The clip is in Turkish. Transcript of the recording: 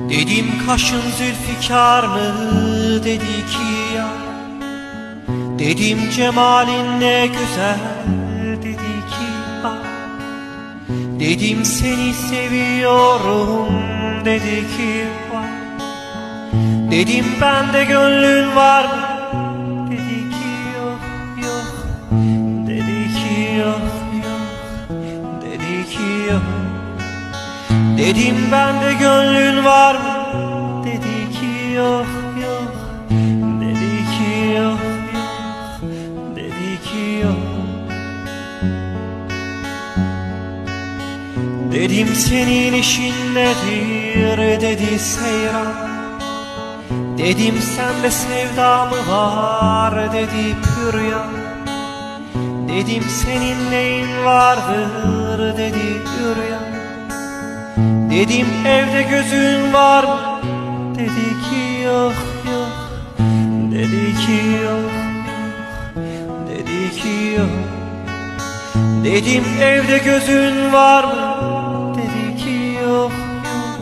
Dedim kaşın zülfikar mı, dedi ki ya. Dedim cemalin ne güzel, dedi ki ah. Dedim seni seviyorum, dedi ki ah. Dedim bende gönlün var mı, dedi ki yok yok. Dedi ki yok yok, dedi ki yok. Dedim bende gönlün var mı, dedi ki yok yok. Dedi ki yok yok, dedi ki yok. Dedim senin işin nedir, dedi seyran. Dedim sende sevda mı var, dedi püryan. Dedim senin neyin vardır, dedi üryan. Dedim evde gözün var mı, dedi ki yok yok. Dedi ki yok yok, dedi ki yok. Dedim evde gözün var mı, dedi ki yok yok.